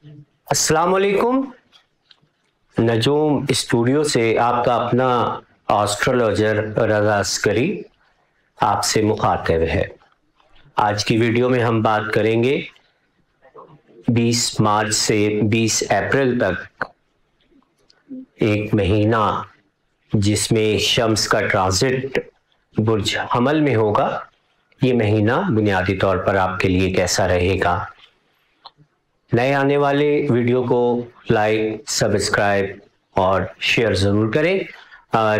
अस्सलाम वालेकुम। नजूम स्टूडियो से आपका अपना एस्ट्रोलॉजर रज़ा अस्करी आपसे मुखातिब है। आज की वीडियो में हम बात करेंगे 20 मार्च से 20 अप्रैल तक एक महीना जिसमें शम्स का ट्रांजिट बुर्ज हमल में होगा। ये महीना बुनियादी तौर पर आपके लिए कैसा रहेगा। नए आने वाले वीडियो को लाइक, सब्सक्राइब और शेयर ज़रूर करें,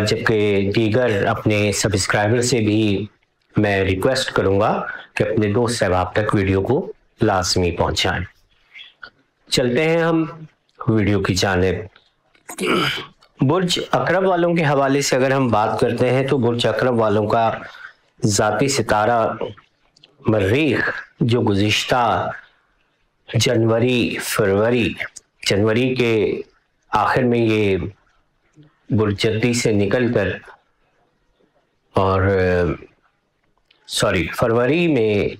जबकि दीगर अपने सब्सक्राइबर से भी मैं रिक्वेस्ट करूंगा कि अपने दोस्त अहबाब तक वीडियो को लाजमी पहुंचाएं। चलते हैं हम वीडियो की जानिब। बुर्ज अकरब वालों के हवाले से अगर हम बात करते हैं तो बुर्ज अकरब वालों का ज़ाती सितारा मरीख जो गुज़िश्ता जनवरी के आखिर में ये बुर्ज जद्दी से निकलकर और फरवरी में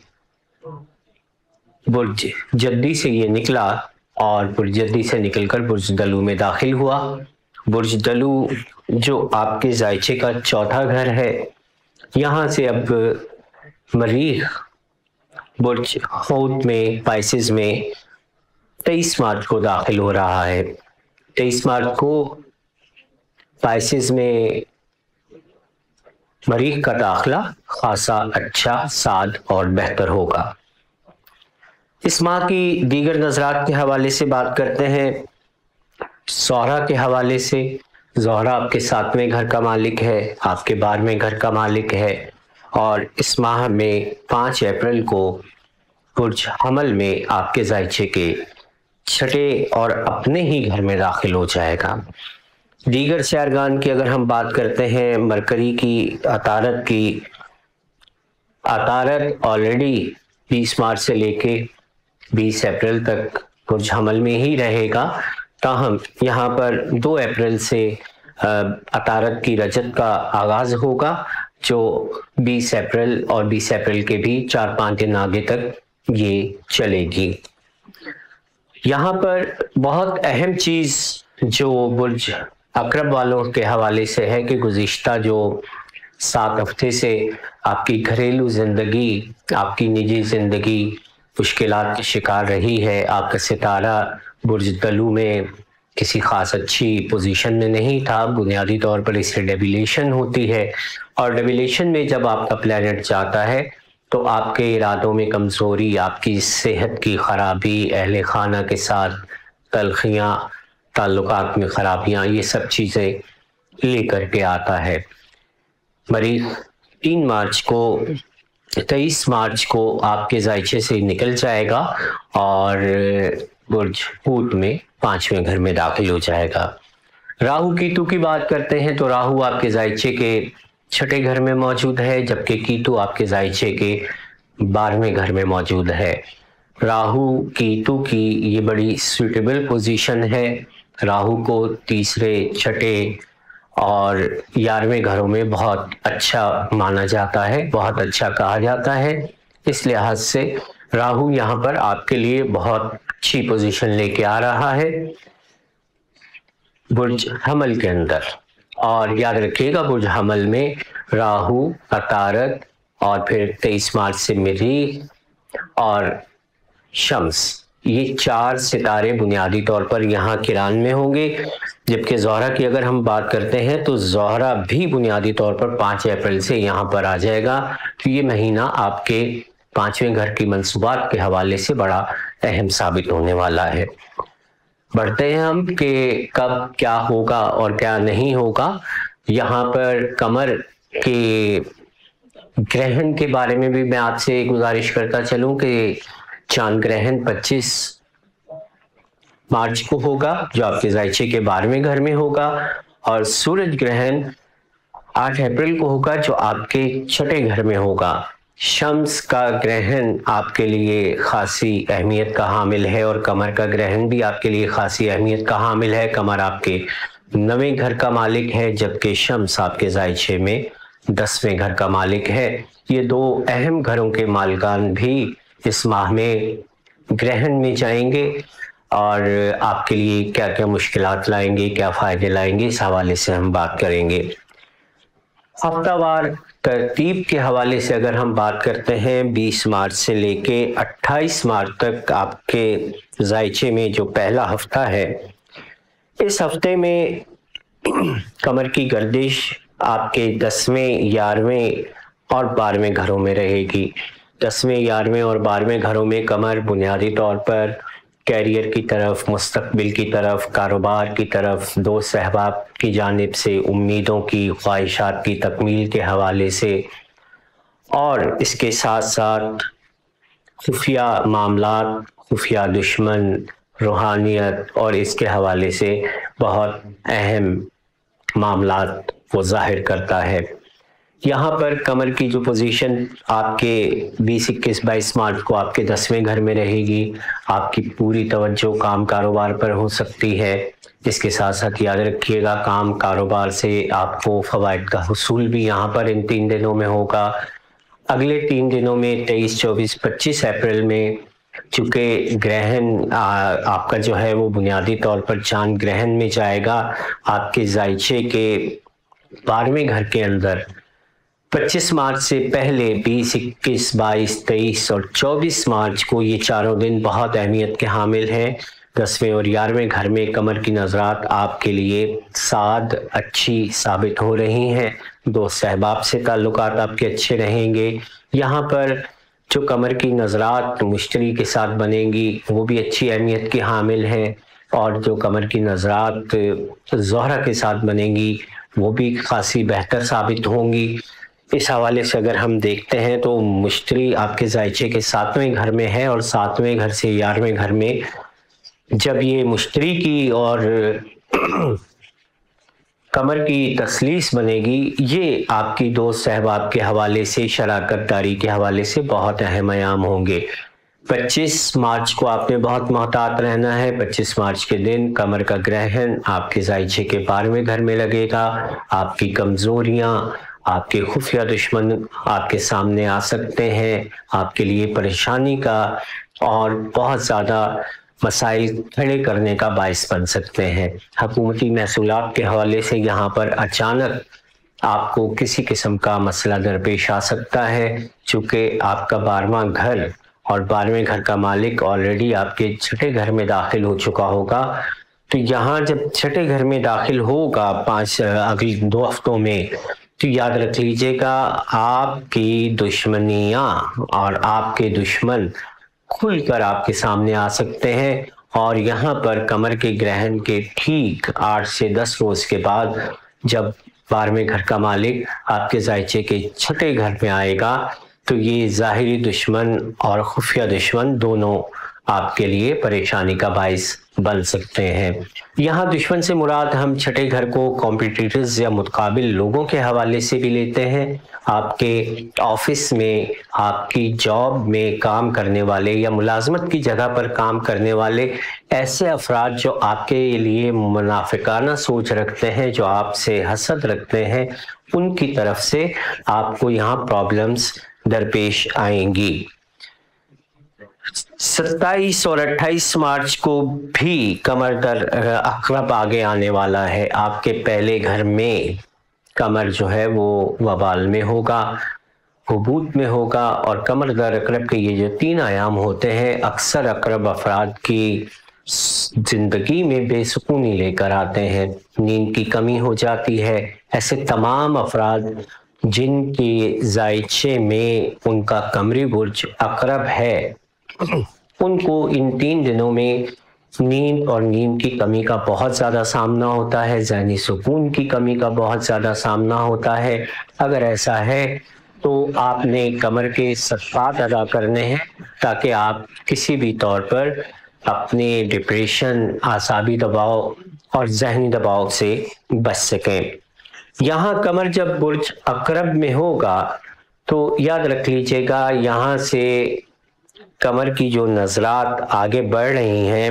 बुर्ज जद्दी से ये निकला और बुर्ज जद्दी से निकलकर बुर्ज दलू में दाखिल हुआ। बुर्ज दलू जो आपके जायचे का चौथा घर है, यहाँ से अब मरीख बुर्ज हूत में पाइसेस में 23 मार्च को दाखिल हो रहा है। 23 मार्च को पाइसेस में मरीख का दाखिला खासा अच्छा, साद और बेहतर होगा। इस माह की दीगर नज़रात के हवाले से बात करते हैं। ज़ोहरा के हवाले से, ज़ोहरा आपके 7वें घर का मालिक है, आपके 12वें घर का मालिक है और इस माह में 5 अप्रैल को बुर्ज हमल में आपके जायचे के छठे और अपने ही घर में दाखिल हो जाएगा। दीगर सैरगान की अगर हम बात करते हैं, मरकरी की अतारत ऑलरेडी 20 मार्च से लेके 20 अप्रैल तक बुर्ज हमल में ही रहेगा। ताहम यहाँ पर 2 अप्रैल से अतारत की रजत का आगाज होगा जो 20 अप्रैल और 20 अप्रैल के भी 4-5 दिन आगे तक ये चलेगी। यहाँ पर बहुत अहम चीज़ जो बुर्ज अकरब वालों के हवाले से है कि गुज़िश्ता जो 7 हफ्ते से आपकी घरेलू ज़िंदगी, आपकी निजी ज़िंदगी मुश्किलात का शिकार रही है। आपका सितारा बुर्ज दलू में किसी ख़ास अच्छी पोजीशन में नहीं था। बुनियादी तौर पर इससे डेविलेशन होती है और डेविलेशन में जब आपका प्लैनेट जाता है तो आपके इरादों में कमज़ोरी, आपकी सेहत की ख़राबी, अहले खाना के साथ तलखियाँ, ताल्लुकात में ख़राबियाँ, ये सब चीज़ें लेकर के आता है। मरीख 23 मार्च को आपके जायचे से निकल जाएगा और बुर्ज हूत में 5वें घर में दाखिल हो जाएगा। राहु कीतु की बात करते हैं तो राहु आपके जायचे के छठे घर में मौजूद है, जबकि कीतु आपके जायचे के 12वें घर में मौजूद है। राहु कीतु की ये बड़ी सूटेबल पोजीशन है। राहु को तीसरे, छठे और 11वें घरों में बहुत अच्छा माना जाता है, बहुत अच्छा कहा जाता है। इस लिहाज से राहु यहाँ पर आपके लिए बहुत अच्छी पोजीशन लेके आ रहा है बुर्ज हमल के अंदर। और याद रखिएगा बुर्ज हमल में राहु, अतारत और फिर 23 मार्च से मरीख और शम्स, ये 4 सितारे बुनियादी तौर पर यहाँ किरान में होंगे। जबकि ज़ोहरा की अगर हम बात करते हैं तो ज़ोहरा भी बुनियादी तौर पर 5 अप्रैल से यहाँ पर आ जाएगा। तो ये महीना आपके 5वें घर की मंसूबात के हवाले से बड़ा अहम साबित होने वाला है। बढ़ते हैं हम कि कब क्या होगा और क्या नहीं होगा। यहाँ पर कमर के ग्रहण के बारे में भी मैं आपसे गुजारिश करता चलूँ कि चांद ग्रहण 25 मार्च को होगा जो आपके जायचे के 12वें घर में होगा और सूरज ग्रहण 8 अप्रैल को होगा जो आपके छठे घर में होगा। शम्स का ग्रहण आपके लिए खासी अहमियत का हामिल है और कमर का ग्रहण भी आपके लिए खासी अहमियत का हामिल है। कमर आपके 9वें घर का मालिक है, जबकि शम्स आपके जायचे में 10वें घर का मालिक है। ये 2 अहम घरों के मालिकान भी इस माह में ग्रहण में जाएंगे اور آپ کے لیے کیا کیا مشکلات لائیں گے، کیا فائدے لائیں گے، اس حوالے سے ہم بات کریں گے۔ ہفتہ وار ترتیب کے حوالے سے اگر ہم بات کرتے ہیں، 20 مارچ سے لے کے 28 مارچ تک آپ کے ذائچے میں جو پہلا ہفتہ ہے، اس ہفتے میں کمر کی گردش آپ کے 10ویں، 11ویں اور 12ویں گھروں میں رہے گی۔ 10ویں، 11ویں اور 12ویں گھروں میں کمر بنیادی طور پر کیریئر کی طرف، مستقبل کی طرف، کاروبار کی طرف، دوست احباب کی جانب سے امیدوں کی، خواہشات کی تکمیل کے حوالے سے، اور اس کے ساتھ ساتھ خفیہ معاملات، خفیہ دشمن، روحانیت اور اس کے حوالے سے بہت اہم معاملات وہ ظاہر کرتا ہے۔ یہاں پر کمر کی جو پوزیشن آپ کے 20، 21، 22 مارچ کو آپ کے 10ویں گھر میں رہے گی، آپ کی پوری توجہ کام کاروبار پر ہو سکتی ہے۔ اس کے ساتھ ساتھ یاد رکھیے گا، کام کاروبار سے آپ کو فوائد کا حصول بھی یہاں پر ان 3 دنوں میں ہوگا۔ اگلے 3 دنوں میں 23، 24، 25 اپریل میں چونکہ گرہن آپ کا جو ہے وہ بنیادی طور پر چاند گرہن میں جائے گا آپ کے ذائچے کے 12ویں گھر کے اندر۔ 25 مارچ سے پہلے 20، 21، 22، 23 اور 24 مارچ کو یہ چاروں دن بہت اہمیت کے حامل ہیں۔ 10ویں اور 11ویں گھر میں کمر کی نظرات آپ کے لیے سعد اچھی ثابت ہو رہی ہیں، دوست احباب سے تعلقات آپ کے اچھے رہیں گے۔ یہاں پر جو کمر کی نظرات مشتری کے ساتھ بنیں گی وہ بھی اچھی اہمیت کی حامل ہیں، اور جو کمر کی نظرات زہرہ کے ساتھ بنیں گی وہ بھی خاصی بہتر ثابت ہوں گی۔ اس حوالے سے اگر ہم دیکھتے ہیں تو مشتری آپ کے ذائچے کے 7ویں گھر میں ہے، اور 7ویں گھر سے 11ویں گھر میں جب یہ مشتری کی اور کمر کی تثلیث بنے گی، یہ آپ کی دوست احباب کے حوالے سے، شراکت داری کے حوالے سے بہت اہم ایام ہوں گے۔ 25 مارچ کو آپ نے بہت محتاط رہنا ہے۔ 25 مارچ کے دن کمر کا گرہن آپ کے ذائچے کے 12ویں گھر میں لگے گا۔ آپ کی کمزوریاں، آپ کے خفیہ دشمن آپ کے سامنے آ سکتے ہیں، آپ کے لیے پریشانی کا اور بہت زیادہ مسائل کھڑے کرنے کا باعث بن سکتے ہیں۔ حکومتی محصولات کے حوالے سے یہاں پر اچانک آپ کو کسی قسم کا مسئلہ درپیش آ سکتا ہے، چونکہ آپ کا 12واں گھر اور 12ویں گھر کا مالک آلریڈی آپ کے 6 گھر میں داخل ہو چکا ہوگا۔ تو یہاں جب 6 گھر میں داخل ہوگا اگلی 2 ہفتوں میں، تو یاد رکھ لیجئے گا آپ کی دشمنیاں اور آپ کے دشمن کھل کر آپ کے سامنے آ سکتے ہیں۔ اور یہاں پر کمر کے گرہن کے ٹھیک 8 سے 10 روز کے بعد جب 12ویں گھر کا مالک آپ کے ذائچے کے 6 گھر میں آئے گا، تو یہ ظاہری دشمن اور خفیہ دشمن دونوں آپ کے لیے پریشانی کا باعث بن سکتے ہیں۔ یہاں دشمن سے مراد ہم 6 گھر کو کمپیٹیٹرز یا متقابل لوگوں کے حوالے سے بھی لیتے ہیں۔ آپ کے آفس میں، آپ کی جاب میں کام کرنے والے یا ملازمت کی جگہ پر کام کرنے والے ایسے افراد جو آپ کے لیے منافقانہ سوچ رکھتے ہیں، جو آپ سے حسد رکھتے ہیں، ان کی طرف سے آپ کو یہاں پرابلمز درپیش آئیں گی۔ 27 اور 28 مارچ کو بھی کمر در عقرب آگے آنے والا ہے۔ آپ کے پہلے گھر میں کمر جو ہے وہ وبال میں ہوگا، حبوط میں ہوگا، اور کمر در عقرب کے یہ جو 3 ایام ہوتے ہیں اکثر عقرب افراد کی زندگی میں بے سکونی لے کر آتے ہیں، نیند کی کمی ہو جاتی ہے۔ ایسے تمام افراد جن کے ذائچے میں ان کا قمری برج عقرب ہے، ان کو ان 3 دنوں میں نیند اور نیند کی کمی کا بہت زیادہ سامنا ہوتا ہے، ذہنی سکون کی کمی کا بہت زیادہ سامنا ہوتا ہے۔ اگر ایسا ہے تو آپ نے کمر کے صدقات ادا کرنے ہیں تاکہ آپ کسی بھی طور پر اپنے ڈپریشن، اعصابی دباؤ اور ذہنی دباؤ سے بچ سکیں۔ یہاں کمر جب برج عقرب میں ہوگا تو یاد رکھ لیجئے گا، یہاں سے کمر کی جو نظرات آگے بڑھ رہی ہیں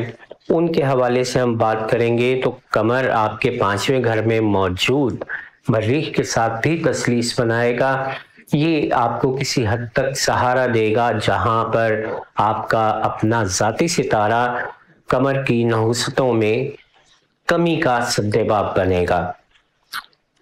ان کے حوالے سے ہم بات کریں گے تو کمر آپ کے 5ویں گھر میں موجود مریخ کے ساتھ بھی تثلیث بنائے گا۔ یہ آپ کو کسی حد تک سہارا دے گا، جہاں پر آپ کا اپنا ذاتی ستارہ कमर की नहुसतों में कमी का सद्देबाब बनेगा।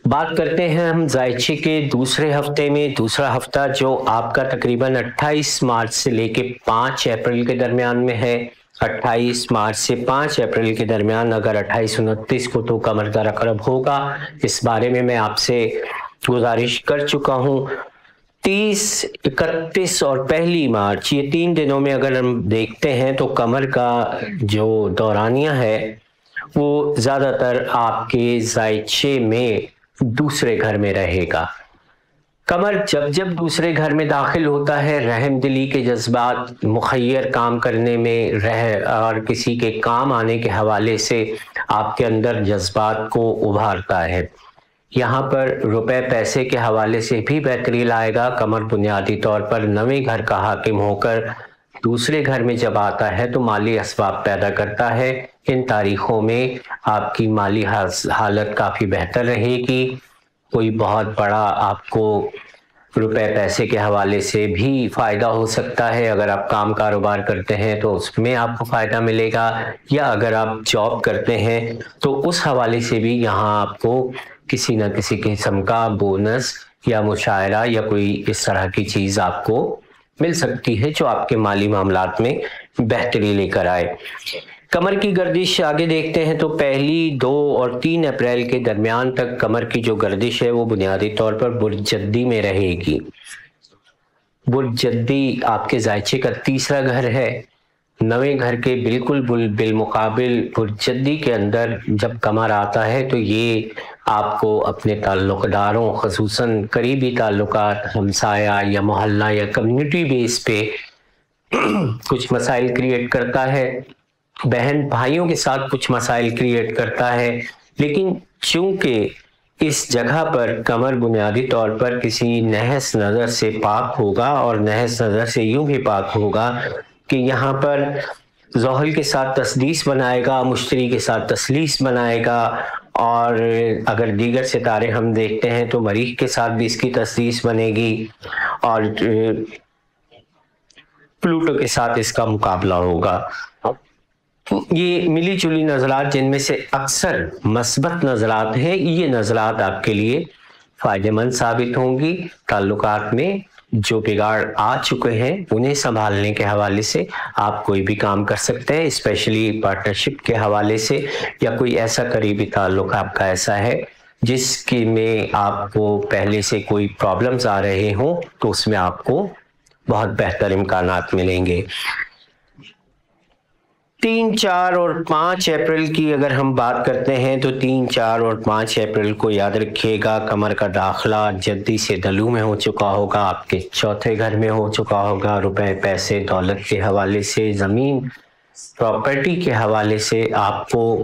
बात करते हैं हम ज़ायचे के दूसरे हफ्ते में। दूसरा हफ्ता जो आपका तकरीबन 28 मार्च से लेके 5 अप्रैल के दरमियान में है। 28 मार्च से 5 अप्रैल के दरमियान अगर 28-29 को तो कमर का रकरब होगा, इस बारे में मैं आपसे गुजारिश कर चुका हूँ। 30, 31 और 1 मार्च ये 3 दिनों में अगर हम देखते हैं तो कमर का जो दौरानिया है वो ज़्यादातर आपके ज़ायचे में दूसरे घर में रहेगा। कमर जब जब दूसरे घर में दाखिल होता है, रहम दिली के जज्बात मुखय्यर काम करने में और किसी के काम आने के हवाले से आपके अंदर जज्बात को उभारता है। यहाँ पर रुपए पैसे के हवाले से भी बेहतरी लाएगा। कमर बुनियादी तौर पर नवे घर का हाकिम होकर दूसरे घर में जब आता है तो माली असबाब पैदा करता है। इन तारीखों में आपकी माली हालत काफ़ी बेहतर रहेगी। कोई बहुत बड़ा आपको रुपए पैसे के हवाले से भी फ़ायदा हो सकता है। अगर आप काम कारोबार करते हैं तो उसमें आपको फ़ायदा मिलेगा, या अगर आप जॉब करते हैं तो उस हवाले से भी यहाँ आपको किसी न किसी किस्म का बोनस या मुशायरा या कोई इस तरह की चीज़ आपको मिल सकती है जो आपके माली मामलात में बेहतरी लेकर आए। कमर की गर्दिश आगे देखते हैं तो 1, 2 और 3 अप्रैल के दरमियान तक कमर की जो गर्दिश है वो बुनियादी तौर पर बुर्ज जद्दी में रहेगी। बुर्ज जद्दी आपके ज़ायचे का तीसरा घर है। नवे घर के बिल्कुल बिलमुकाबिल बुर्ज जद्दी के अंदर जब कमर आता है तो ये आपको अपने ताल्लुकदारों, ख़ुसूसन करीबी ताल्लुकात, हमसाया या मोहल्ला या कम्युनिटी बेस पे कुछ मसाइल क्रिएट करता है। बहन भाइयों के साथ कुछ मसाइल क्रिएट करता है। लेकिन चूंकि इस जगह पर कमर बुनियादी तौर पर किसी नहस नज़र से पाक होगा, और नहस नज़र से यूं भी पाक होगा कि यहाँ पर ज़ोहल के साथ तस्दीस बनाएगा, मुश्तरी के साथ तसलीस बनाएगा, और अगर दीगर सितारे हम देखते हैं तो मरीख के साथ भी इसकी तस्दीस बनेगी, और प्लूटो के साथ इसका मुकाबला होगा। ये मिली जुली नज़रात जिनमें से अक्सर मस्बत नज़रात हैं, ये नज़रात आपके लिए फ़ायदेमंद साबित होंगी। ताल्लुकात में जो बिगाड़ आ चुके हैं उन्हें संभालने के हवाले से आप कोई भी काम कर सकते हैं, स्पेशली पार्टनरशिप के हवाले से, या कोई ऐसा करीबी ताल्लुक आपका ऐसा है जिसके में आपको पहले से कोई प्रॉब्लम्स आ रहे हों तो उसमें आपको बहुत बेहतर इम्कानात मिलेंगे। 3, 4 और 5 अप्रैल की अगर हम बात करते हैं तो 3, 4 और 5 अप्रैल को याद रखिएगा कमर का दाखिला जद्दी से दलू में हो चुका होगा, आपके चौथे घर में हो चुका होगा। रुपए पैसे दौलत के हवाले से, ज़मीन प्रॉपर्टी के हवाले से आपको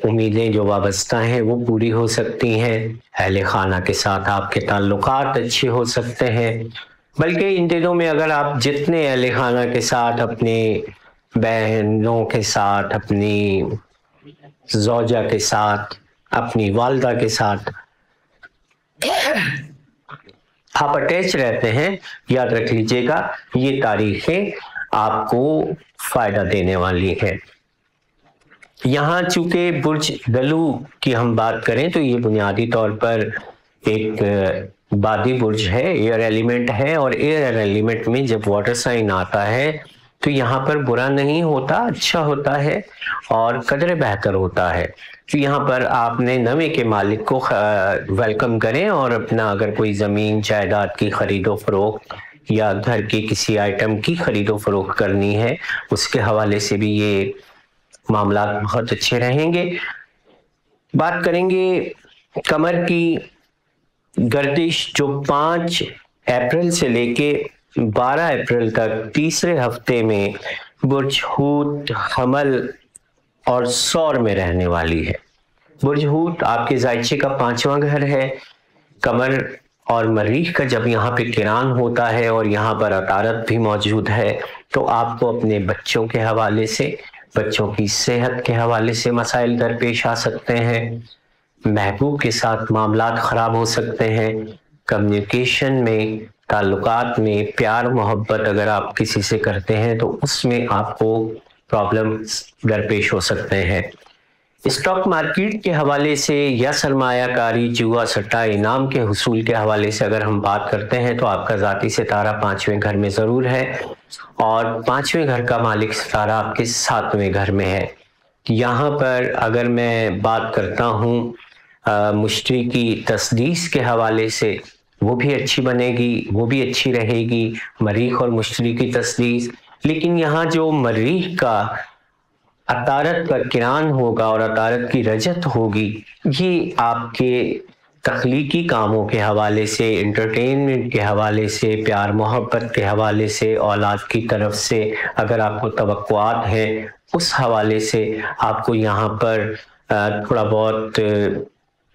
उम्मीदें जो वाबस्ता हैं वो पूरी हो सकती हैं। अहले खाना के साथ आपके ताल्लुकात अच्छे हो सकते हैं। बल्कि इन दिनों में अगर आप जितने अहले खाना के साथ, अपने बहनों के साथ, अपनी ज़ौजा के साथ, अपनी वालदा के साथ आप अटैच रहते हैं, याद रख लीजिएगा ये तारीखें आपको फ़ायदा देने वाली है। यहाँ चूँकि बुर्ज दलू की हम बात करें तो ये बुनियादी तौर पर एक बादी बुर्ज है, एयर एलिमेंट है, और एयर एलिमेंट में जब वाटर साइन आता है तो यहाँ पर बुरा नहीं होता, अच्छा होता है और कदर बेहतर होता है। तो यहाँ पर आपने नवे के मालिक को वेलकम करें, और अपना अगर कोई ज़मीन जायदाद की खरीदो फरोख्त या घर की किसी आइटम की खरीदो फरोख्त करनी है उसके हवाले से भी ये मामला बहुत अच्छे रहेंगे। बात करेंगे कमर की गर्दिश जो 5 अप्रैल से लेके 12 अप्रैल तक तीसरे हफ्ते में बुर्ज हूत, हमल और सौर में रहने वाली है। बुर्ज हूत आपके ज़ायचे का 5वां घर है। कमर और मरीख का जब यहाँ पे किरान होता है और यहाँ पर अतारत भी मौजूद है तो आपको अपने बच्चों के हवाले से, बच्चों की सेहत के हवाले से मसाइल दरपेश आ सकते हैं। महबूब के साथ मामलात ख़राब हो सकते हैं। कम्युनिकेशन में, ताल्लुकात में, प्यार मोहब्बत अगर आप किसी से करते हैं तो उसमें आपको प्रॉब्लम्स दरपेश हो सकते हैं। स्टॉक मार्केट के हवाले से या सरमाया कारी, जुआ, सट्टा, इनाम के हुसूल के हवाले से अगर हम बात करते हैं तो आपका ज़ाती सितारा 5वें घर में ज़रूर है और 5वें घर का मालिक सितारा आपके 7वें घर में है। यहाँ पर अगर मैं बात करता हूँ मुश्तरी की तस्दीस के हवाले से, वो भी अच्छी बनेगी, वो भी अच्छी रहेगी, मरीख और मुश्तरी की तस्दीस। लेकिन यहाँ जो मरीख का अतारत का किरान होगा और अतारत की रजत होगी, ये आपके तख्लीकी कामों के हवाले से, इंटरटेनमेंट के हवाले से, प्यार मोहब्बत के हवाले से, औलाद की तरफ से अगर आपको तवक्कुआत हैं, उस हवाले से आपको यहाँ पर थोड़ा बहुत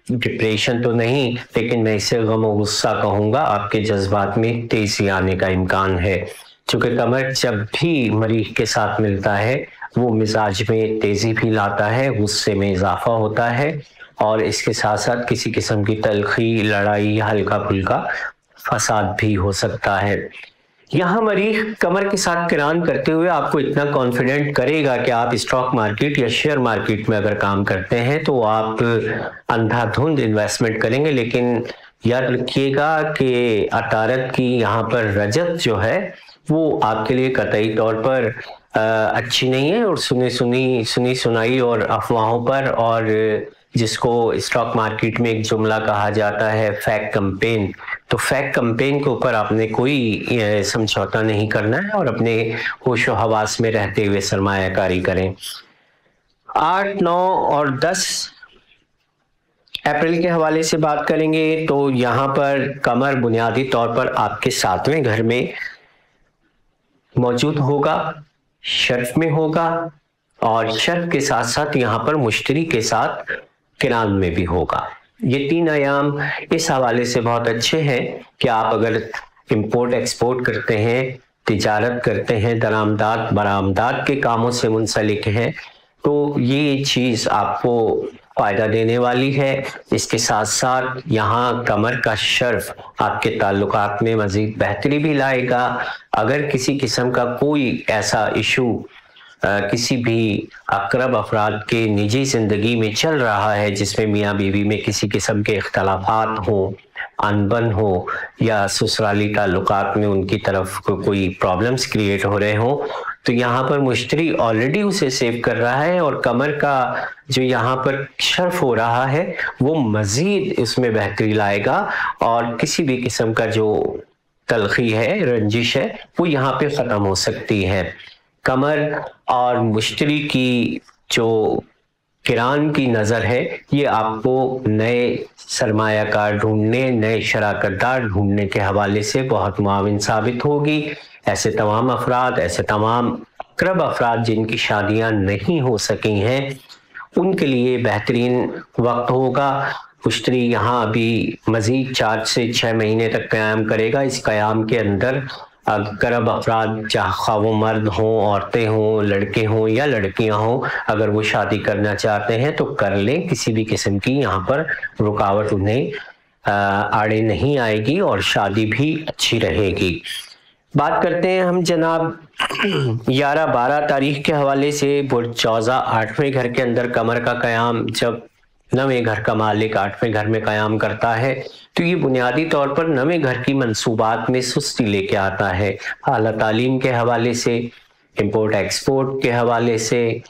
डिप्रेशन तो नहीं, लेकिन मैं इसे गम और गुस्सा कहूँगा, आपके जज्बात में तेजी आने का इम्कान है। चूँकि कमर जब भी मरीख के साथ मिलता है वो मिजाज में तेज़ी भी लाता है, गुस्से में इजाफा होता है और इसके साथ साथ किसी किस्म की तलखी, लड़ाई, हल्का फुल्का फसाद भी हो सकता है। यहाँ मरीख कमर के साथ किरान करते हुए आपको इतना कॉन्फिडेंट करेगा कि आप स्टॉक मार्केट या शेयर मार्केट में अगर काम करते हैं तो आप अंधाधुंध इन्वेस्टमेंट करेंगे, लेकिन याद रखिएगा कि अतारत की यहाँ पर रजत जो है वो आपके लिए कतई तौर पर अच्छी नहीं है और सुनी सुनाई और अफवाहों पर, और जिसको स्टॉक मार्केट में एक जुमला कहा जाता है फैक कैंपेन, तो फैक कैंपेन के ऊपर आपने कोई समझौता नहीं करना है और अपने होशो हवास में रहते हुए सरमायाकारी करें। 8, 9 और 10 अप्रैल के हवाले से बात करेंगे तो यहाँ पर कमर बुनियादी तौर पर आपके 7वें घर में मौजूद होगा, शर्फ में होगा और शर्फ के साथ साथ यहाँ पर मुश्तरी के साथ किरान में भी होगा। ये 3 अयाम इस हवाले से बहुत अच्छे हैं कि आप अगर इंपोर्ट एक्सपोर्ट करते हैं, तिजारत करते हैं, दरामदात बरामदात के कामों से मुंसलिक हैं, तो ये चीज़ आपको फ़ायदा देने वाली है। इसके साथ साथ यहाँ कमर का शर्फ आपके ताल्लुकात में मज़ीद बेहतरी भी लाएगा। अगर किसी किस्म का कोई ऐसा इशू किसी भी अकरब अफराद के निजी ज़िंदगी में चल रहा है जिसमें मियाँ बीवी में किसी किस्म के इख्तलाफात हों, अनबन हो या ससुराली ताल्लुकात में उनकी तरफ कोई प्रॉब्लम्स क्रिएट हो रहे हों, तो यहाँ पर मुश्तरी ऑलरेडी उसे सेव कर रहा है और कमर का जो यहाँ पर शर्फ हो रहा है वो मज़ीद उसमें बेहतरी लाएगा और किसी भी किस्म का जो तलखी है, रंजिश है, वो यहाँ पे ख़त्म हो सकती है। कमर और मुश्तरी की जो किरान की नज़र है ये आपको नए सरमायाकार ढूंढने, नए शराकतदार ढूंढने के हवाले से बहुत मुआविन साबित होगी। ऐसे तमाम अफराद, ऐसे तमाम अकरब अफराद जिनकी शादियां नहीं हो सकी हैं, उनके लिए बेहतरीन वक्त होगा। मुश्तरी यहाँ अभी मज़ीद 4 से 6 महीने तक क़याम करेगा। इस क़याम के अंदर अकरब अफराद, चाहे वो मर्द हों, औरतें हों, लड़के हों या लड़कियां हों, अगर वो शादी करना चाहते हैं तो कर लें, किसी भी किस्म की यहाँ पर रुकावट उन्हें आड़े नहीं आएगी और शादी भी अच्छी रहेगी। बात करते हैं हम जनाब 11-12 तारीख के हवाले से। बुर्ज चौज़ा 8वें घर के अंदर कमर का क़याम, जब 9वें घर का मालिक 8वें घर में क़याम करता है तो ये बुनियादी तौर पर 9वें घर की मंसूबात में सुस्ती लेके आता है। आला तालीम के हवाले से, इंपोर्ट एक्सपोर्ट के हवाले से,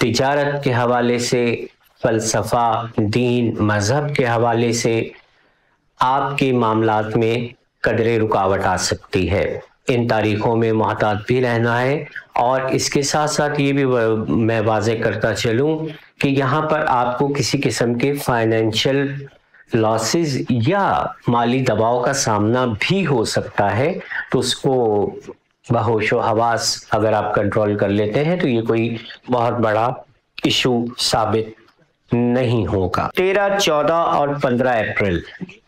तिजारत के हवाले से, फ़लसफ़ा, दीन, मज़हब के हवाले से आपके मामलात में कदरे रुकावट आ सकती है। इन तारीख़ों में मोहतात भी रहना है और इसके साथ साथ ये भी मैं वाज़ेह करता चलूँ कि यहाँ पर आपको किसी किस्म के फाइनेंशियल लॉसेस या माली दबाव का सामना भी हो सकता है, तो उसको बहोशो हवास अगर आप कंट्रोल कर लेते हैं तो ये कोई बहुत बड़ा इशू साबित नहीं होगा। 13, 14 और 15 अप्रैल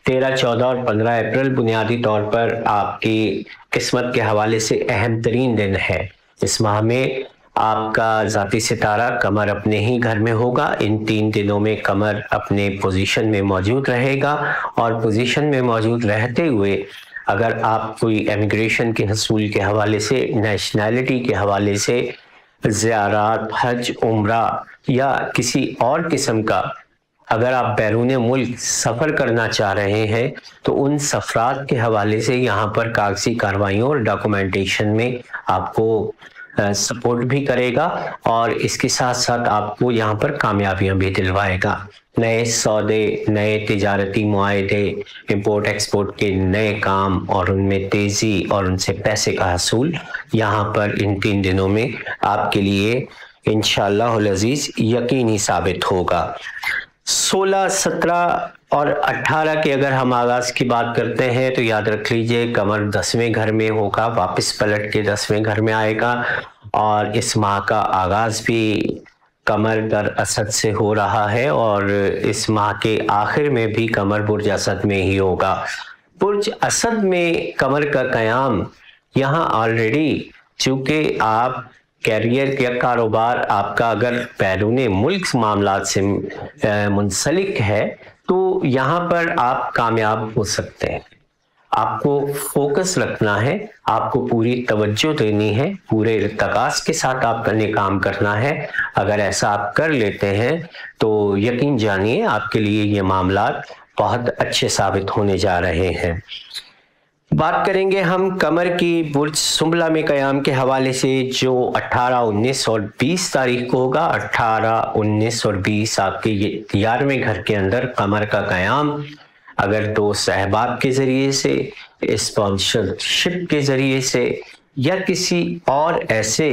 13, 14 और 15 अप्रैल बुनियादी तौर पर आपकी किस्मत के हवाले से अहम तरीन दिन है। इस माह में आपका ज़ाती सितारा कमर अपने ही घर में होगा। इन 3 दिनों में कमर अपने पोजीशन में मौजूद रहेगा और पोजीशन में मौजूद रहते हुए अगर आप कोई इमिग्रेशन के हसूल के हवाले से, नेशनैलिटी के हवाले से ज़ियारत, हज, उम्रा या किसी और किस्म का अगर आप बैरून मुल्क सफ़र करना चाह रहे हैं तो उन सफ़रात के हवाले से यहाँ पर कागजी कार्रवाइयों और डॉक्यूमेंटेशन में आपको सपोर्ट भी करेगा और इसके साथ साथ आपको यहाँ पर कामयाबियाँ भी दिलवाएगा। नए सौदे, नए तिजारती मुआहदे, इंपोर्ट एक्सपोर्ट के नए काम और उनमें तेज़ी और उनसे पैसे का हसूल यहाँ पर इन 3 दिनों में आपके लिए इंशाअल्लाह अज़ीज़ यकीनी साबित होगा। 16, 17 और 18 के अगर हम आगाज़ की बात करते हैं तो याद रख लीजिए कमर 10वें घर में होगा, वापस पलट के 10वें घर में आएगा और इस माह का आगाज़ भी कमर दर असद से हो रहा है और इस माह के आखिर में भी कमर बुर्ज असद में ही होगा। बुर्ज असद में कमर का क़याम यहाँ ऑलरेडी, चूँकि आप कैरियर या कारोबार आपका अगर बैरून मुल्क मामलात से मुंसलिक है तो यहाँ पर आप कामयाब हो सकते हैं। आपको फोकस रखना है, आपको पूरी तवज्जो देनी है, पूरे इर्तकास के साथ आपने काम करना है। अगर ऐसा आप कर लेते हैं तो यकीन जानिए आपके लिए ये मामलात बहुत अच्छे साबित होने जा रहे हैं। बात करेंगे हम कमर की बुर्ज सुंबला में क़याम के हवाले से जो 18, 19 और 20 तारीख को होगा। 18, 19 और 20 आपके ये 11वें घर के अंदर कमर का क़याम अगर दोस्त अहबाब के ज़रिए से, स्पॉन्सरशिप के ज़रिए से या किसी और ऐसे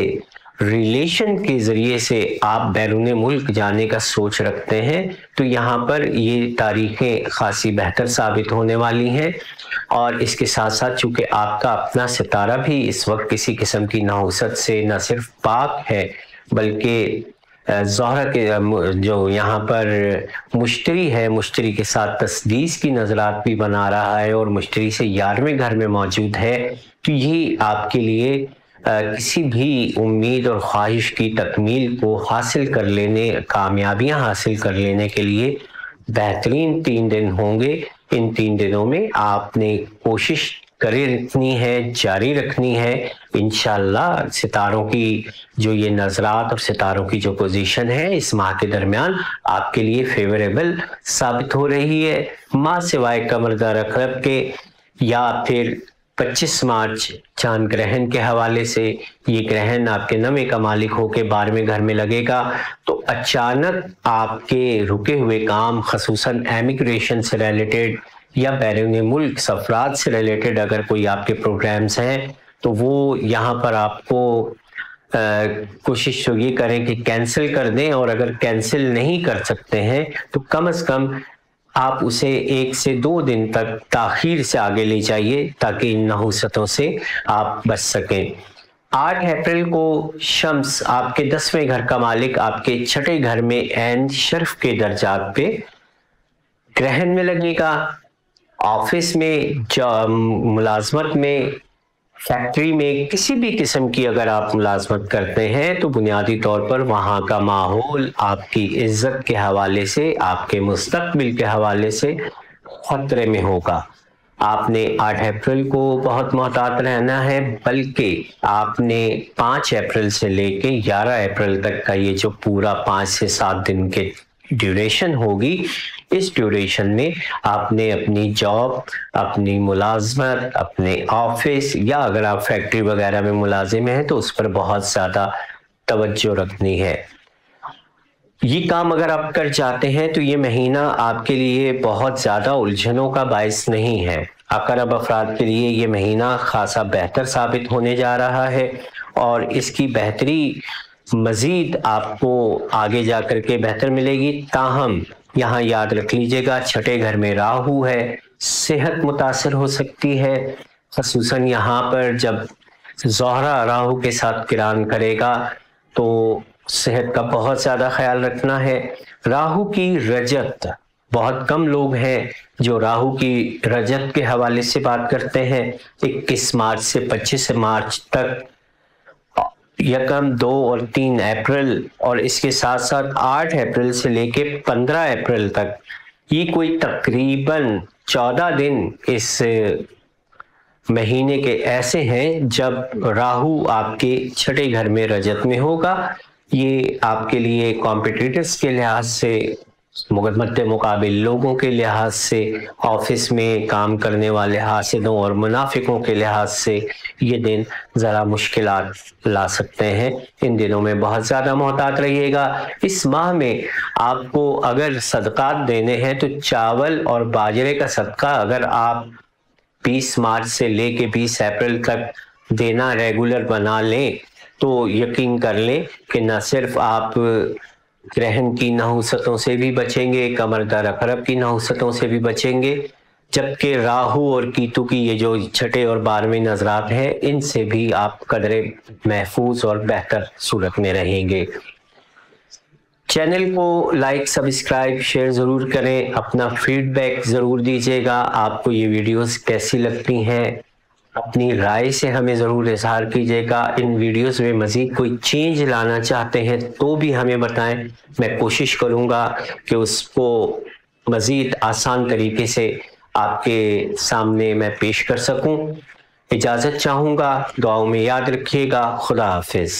रिलेशन के ज़रिए से आप बैरून मुल्क जाने का सोच रखते हैं तो यहाँ पर ये तारीखें खासी बेहतर साबित होने वाली हैं। और इसके साथ साथ चूँकि आपका अपना सितारा भी इस वक्त किसी किस्म की नहुसत से न सिर्फ पाक है बल्कि ज़ोहरा के जो यहाँ पर मुश्तरी है, मुश्तरी के साथ तस्दीस की नज़रात भी बना रहा है और मुश्तरी से 11वें घर में मौजूद है तो ये आपके लिए किसी भी उम्मीद और ख्वाहिश की तकमील को हासिल कर लेने, कामयाबियां हासिल कर लेने के लिए बेहतरीन 3 दिन होंगे। इन 3 दिनों में आपने कोशिश करे रखनी है, जारी रखनी है। इंशाअल्लाह सितारों की जो ये नज़रात और सितारों की जो पोजीशन है इस माह के दरमियान आपके लिए फेवरेबल साबित हो रही है। माह सिवाय कमरदार अक़रब के या फिर 25 मार्च चांद ग्रहण के हवाले से, ये ग्रहण आपके 9वें का मालिक होके 12वें घर में लगेगा तो अचानक आपके रुके हुए काम ख़ुसूसन एमिग्रेशन से रिलेटेड या बैरून मुल्क सफरात से रिलेटेड अगर कोई आपके प्रोग्राम्स हैं तो वो यहाँ पर आपको कोशिश तो ये करें कि कैंसिल कर दें और अगर कैंसिल नहीं कर सकते हैं तो कम से कम आप उसे 1 से 2 दिन तक ताख़ीर से आगे ले जाइए ताकि इन नहुसतों से आप बच सकें। 8 अप्रैल को शम्स आपके 10वें घर का मालिक आपके 6ठे घर में ऐन शर्फ के दर्जात पे ग्रहण में लगेगा। ऑफिस में, मुलाजमत में, फैक्ट्री में, किसी भी किस्म की अगर आप मुलाजमत करते हैं तो बुनियादी तौर पर वहाँ का माहौल आपकी इज्जत के हवाले से, आपके मुस्तकबिल के हवाले से खतरे में होगा। आपने 8 अप्रैल को बहुत मोहतात रहना है, बल्कि आपने 5 अप्रैल से लेके 11 अप्रैल तक का ये जो पूरा 5 से 7 दिन के ड्यूरेशन होगी, इस ड्यूरेशन में आपने अपनी जॉब, अपनी मुलाजमत, अपने ऑफिस या अगर आप फैक्ट्री वगैरह में मुलाजिम हैं तो उस पर बहुत ज़्यादा तवज्जो रखनी है। ये काम अगर आप कर जाते हैं तो ये महीना आपके लिए बहुत ज़्यादा उलझनों का बायस नहीं है। अक़रब अफराद के लिए ये महीना खासा बेहतर साबित होने जा रहा है और इसकी बेहतरी मज़ीद आपको आगे जा कर के बेहतर मिलेगी। ताहम यहाँ याद रख लीजिएगा 6ठे घर में राहु है, सेहत मुतासर हो सकती है। ख़ुसूसन यहाँ पर जब ज़ोहरा राहु के साथ किरान करेगा तो सेहत का बहुत ज़्यादा ख्याल रखना है। राहु की रजत, बहुत कम लोग हैं जो राहु की रजत के हवाले से बात करते हैं। 21 मार्च से 25 मार्च तक, यकम 2 और 3 अप्रैल और इसके साथ साथ 8 अप्रैल से लेके 15 अप्रैल तक, ये कोई तकरीबन 14 दिन इस महीने के ऐसे हैं जब राहु आपके छठे घर में रजत में होगा। ये आपके लिए कॉम्पिटिटर्स के लिहाज से, मध्य मुकाबिल लोगों के लिहाज से, ऑफिस में काम करने वाले हासिदों और मुनाफिकों के लिहाज से ये दिन ज़रा मुश्किलात ला सकते हैं। इन दिनों में बहुत ज़्यादा मोहतात रहिएगा। इस माह में आपको अगर सदक़ात देने हैं तो चावल और बाजरे का सदका अगर आप 20 मार्च से लेके 20 अप्रैल तक देना रेगुलर बना लें तो यकीन कर लें कि न सिर्फ आप ग्रहण की नहुसतों से भी बचेंगे, कमर दर अकरब की नहुसतों से भी बचेंगे, जबकि राहु और कीतु की ये जो छठे और 12वें नजरात हैं इनसे भी आप कदरे महफूज और बेहतर सूरत में रहेंगे। चैनल को लाइक, सब्सक्राइब, शेयर ज़रूर करें। अपना फीडबैक ज़रूर दीजिएगा। आपको ये वीडियोस कैसी लगती हैं, अपनी राय से हमें ज़रूर इज़हार कीजिएगा। इन वीडियोस में मज़ीद कोई चेंज लाना चाहते हैं तो भी हमें बताएं। मैं कोशिश करूँगा कि उसको मज़ीद आसान तरीके से आपके सामने मैं पेश कर सकूँ। इजाज़त चाहूँगा। दुआओं में याद रखिएगा। खुदा हाफिज़।